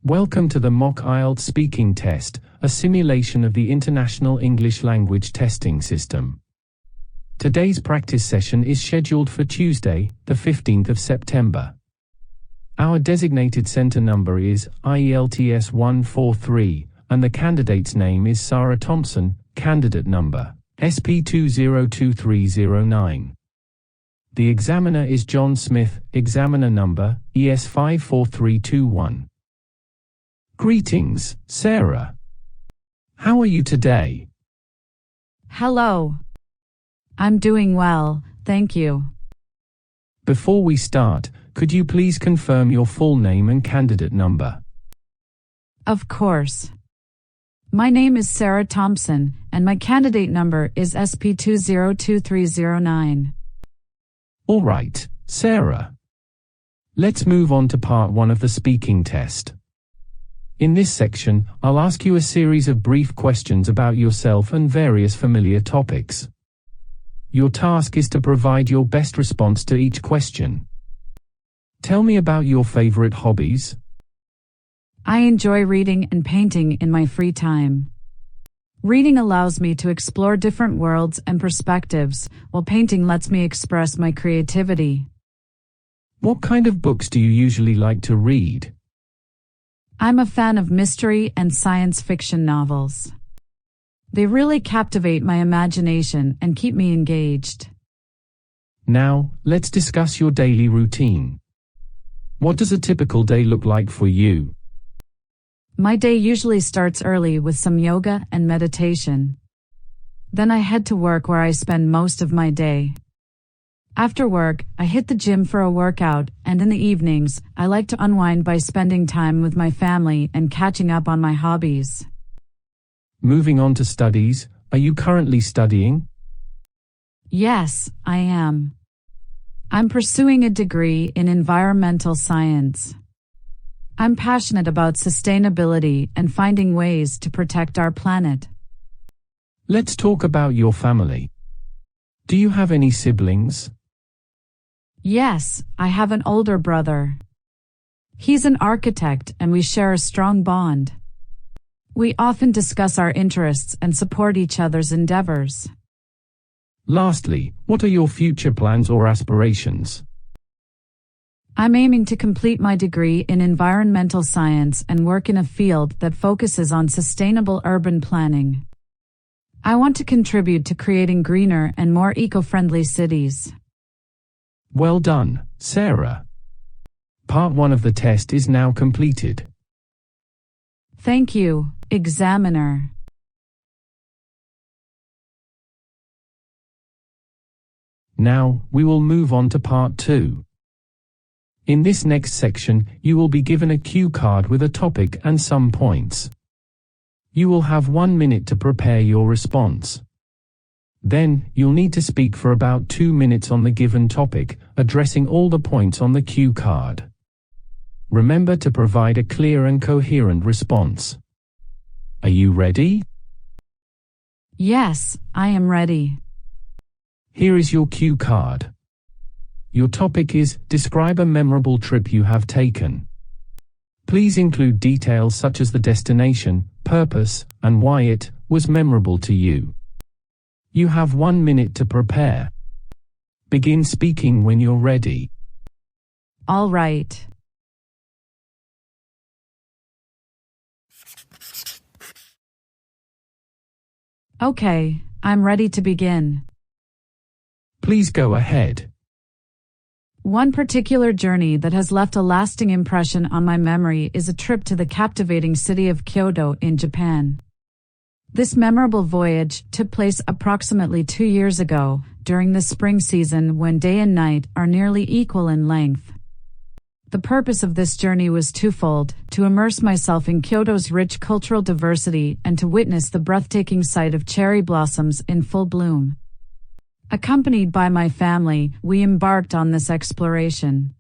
Welcome to the mock IELTS speaking test, a simulation of the International English Language Testing System. Today's practice session is scheduled for Tuesday, the 15th of September. Our designated center number is IELTS 143, and the candidate's name is Sarah Thompson, candidate number SP202309. The examiner is John Smith, examiner number ES54321. Greetings, Sarah. How are you today? Hello. I'm doing well, thank you. Before we start, could you please confirm your full name and candidate number? Of course. My name is Sarah Thompson, and my candidate number is SP202309. All right, Sarah. Let's move on to part 1 of the speaking test. In this section, I'll ask you a series of brief questions about yourself and various familiar topics. Your task is to provide your best response to each question. Tell me about your favorite hobbies. I enjoy reading and painting in my free time. Reading allows me to explore different worlds and perspectives, while painting lets me express my creativity. What kind of books do you usually like to read? I'm a fan of mystery and science fiction novels. They really captivate my imagination and keep me engaged. Now, let's discuss your daily routine. What does a typical day look like for you? My day usually starts early with some yoga and meditation. Then I head to work where I spend most of my day. After work, I hit the gym for a workout, and in the evenings, I like to unwind by spending time with my family and catching up on my hobbies. Moving on to studies, are you currently studying? Yes, I am. I'm pursuing a degree in environmental science. I'm passionate about sustainability and finding ways to protect our planet. Let's talk about your family. Do you have any siblings? Yes, I have an older brother. He's an architect and we share a strong bond. We often discuss our interests and support each other's endeavors. Lastly, what are your future plans or aspirations? I'm aiming to complete my degree in environmental science and work in a field that focuses on sustainable urban planning. I want to contribute to creating greener and more eco-friendly cities. Well done, Sarah. Part 1 of the test is now completed. Thank you, examiner. Now, we will move on to part 2. In this next section, you will be given a cue card with a topic and some points. You will have 1 minute to prepare your response. Then, you'll need to speak for about 2 minutes on the given topic, addressing all the points on the cue card. Remember to provide a clear and coherent response. Are you ready? Yes, I am ready. Here is your cue card. Your topic is, describe a memorable trip you have taken. Please include details such as the destination, purpose, and why it was memorable to you. You have 1 minute to prepare. Begin speaking when you're ready. All right. Okay, I'm ready to begin. Please go ahead. One particular journey that has left a lasting impression on my memory is a trip to the captivating city of Kyoto in Japan. This memorable voyage took place approximately 2 years ago, during the spring season when day and night are nearly equal in length. The purpose of this journey was twofold: to immerse myself in Kyoto's rich cultural diversity and to witness the breathtaking sight of cherry blossoms in full bloom. Accompanied by my family, we embarked on this exploration.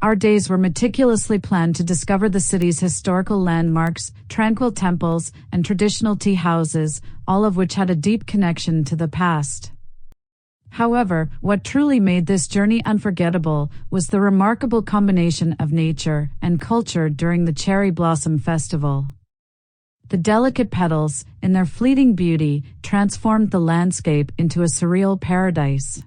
Our days were meticulously planned to discover the city's historical landmarks, tranquil temples, and traditional tea houses, all of which had a deep connection to the past. However, what truly made this journey unforgettable was the remarkable combination of nature and culture during the Cherry Blossom Festival. The delicate petals, in their fleeting beauty, transformed the landscape into a surreal paradise.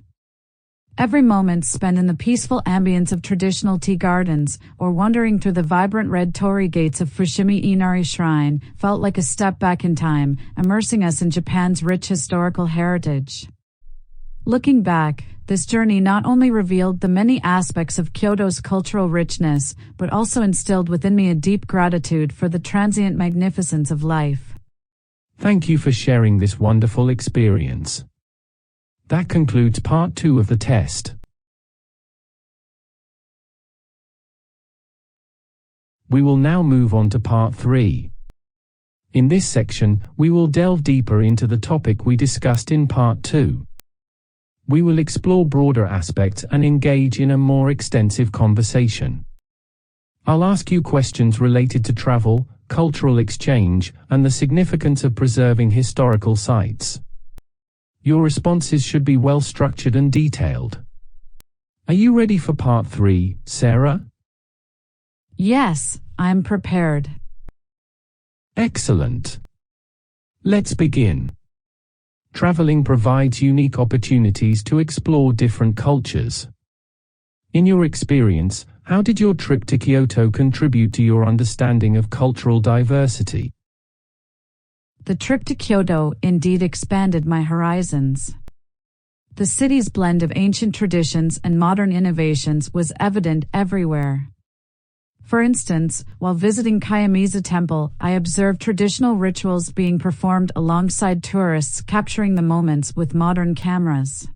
Every moment spent in the peaceful ambience of traditional tea gardens or wandering through the vibrant red torii gates of Fushimi Inari Shrine felt like a step back in time, immersing us in Japan's rich historical heritage. Looking back, this journey not only revealed the many aspects of Kyoto's cultural richness, but also instilled within me a deep gratitude for the transient magnificence of life. Thank you for sharing this wonderful experience. That concludes part 2 of the test. We will now move on to part 3. In this section, we will delve deeper into the topic we discussed in part 2. We will explore broader aspects and engage in a more extensive conversation. I'll ask you questions related to travel, cultural exchange, and the significance of preserving historical sites. Your responses should be well structured and detailed. Are you ready for part 3, Sarah? Yes, I'm prepared. Excellent. Let's begin. Traveling provides unique opportunities to explore different cultures. In your experience, how did your trip to Kyoto contribute to your understanding of cultural diversity? The trip to Kyoto indeed expanded my horizons. The city's blend of ancient traditions and modern innovations was evident everywhere. For instance, while visiting Kiyomidzu Temple, I observed traditional rituals being performed alongside tourists capturing the moments with modern cameras.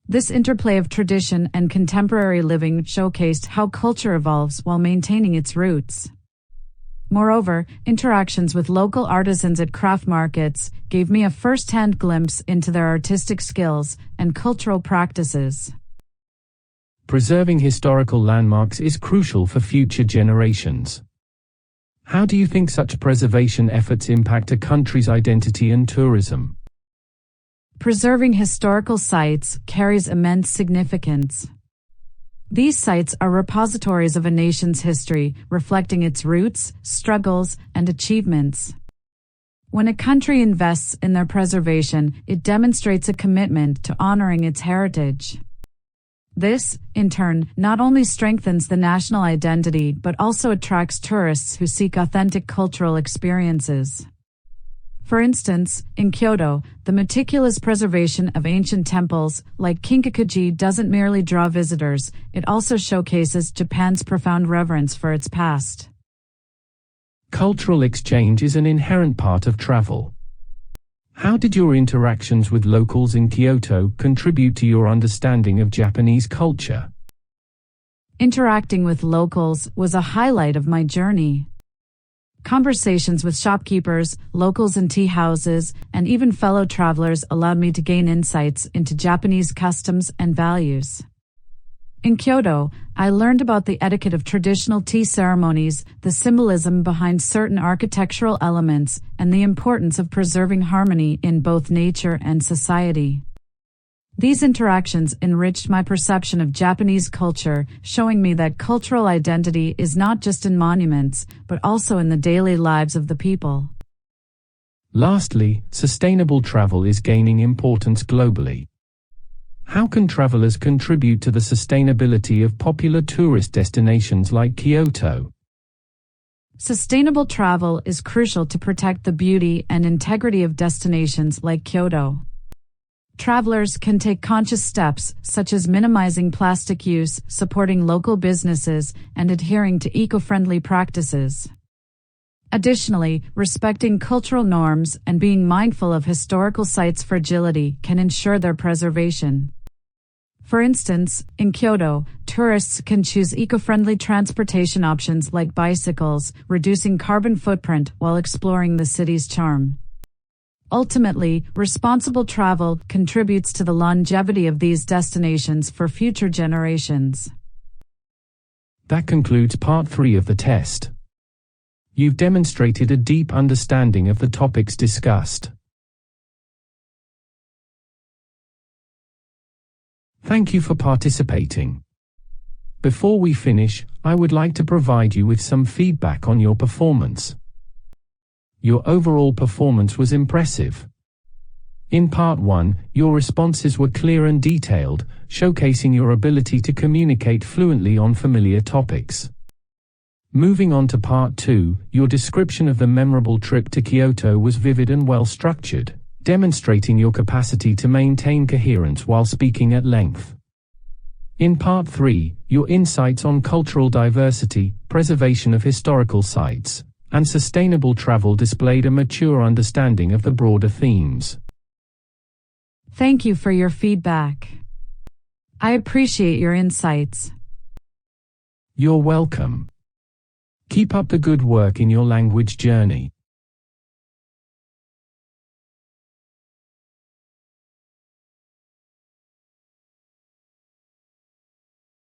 This interplay of tradition and contemporary living showcased how culture evolves while maintaining its roots. Moreover, interactions with local artisans at craft markets gave me a first-hand glimpse into their artistic skills and cultural practices. Preserving historical landmarks is crucial for future generations. How do you think such preservation efforts impact a country's identity and tourism? Preserving historical sites carries immense significance. These sites are repositories of a nation's history, reflecting its roots, struggles, and achievements. When a country invests in their preservation, it demonstrates a commitment to honoring its heritage. This, in turn, not only strengthens the national identity but also attracts tourists who seek authentic cultural experiences. For instance, in Kyoto, the meticulous preservation of ancient temples, like Kinkakuji, doesn't merely draw visitors, it also showcases Japan's profound reverence for its past. Cultural exchange is an inherent part of travel. How did your interactions with locals in Kyoto contribute to your understanding of Japanese culture? Interacting with locals was a highlight of my journey. Conversations with shopkeepers, locals in tea houses, and even fellow travelers allowed me to gain insights into Japanese customs and values. In Kyoto, I learned about the etiquette of traditional tea ceremonies, the symbolism behind certain architectural elements, and the importance of preserving harmony in both nature and society. These interactions enriched my perception of Japanese culture, showing me that cultural identity is not just in monuments, but also in the daily lives of the people. Lastly, sustainable travel is gaining importance globally. How can travelers contribute to the sustainability of popular tourist destinations like Kyoto? Sustainable travel is crucial to protect the beauty and integrity of destinations like Kyoto. Travelers can take conscious steps, such as minimizing plastic use, supporting local businesses, and adhering to eco-friendly practices. Additionally, respecting cultural norms and being mindful of historical sites' fragility can ensure their preservation. For instance, in Kyoto, tourists can choose eco-friendly transportation options like bicycles, reducing carbon footprint while exploring the city's charm. Ultimately, responsible travel contributes to the longevity of these destinations for future generations. That concludes part 3 of the test. You've demonstrated a deep understanding of the topics discussed. Thank you for participating. Before we finish, I would like to provide you with some feedback on your performance. Your overall performance was impressive. In Part 1, your responses were clear and detailed, showcasing your ability to communicate fluently on familiar topics. Moving on to Part 2, your description of the memorable trip to Kyoto was vivid and well-structured, demonstrating your capacity to maintain coherence while speaking at length. In Part 3, your insights on cultural diversity, preservation of historical sites, and sustainable travel displayed a mature understanding of the broader themes. Thank you for your feedback. I appreciate your insights. You're welcome. Keep up the good work in your language journey.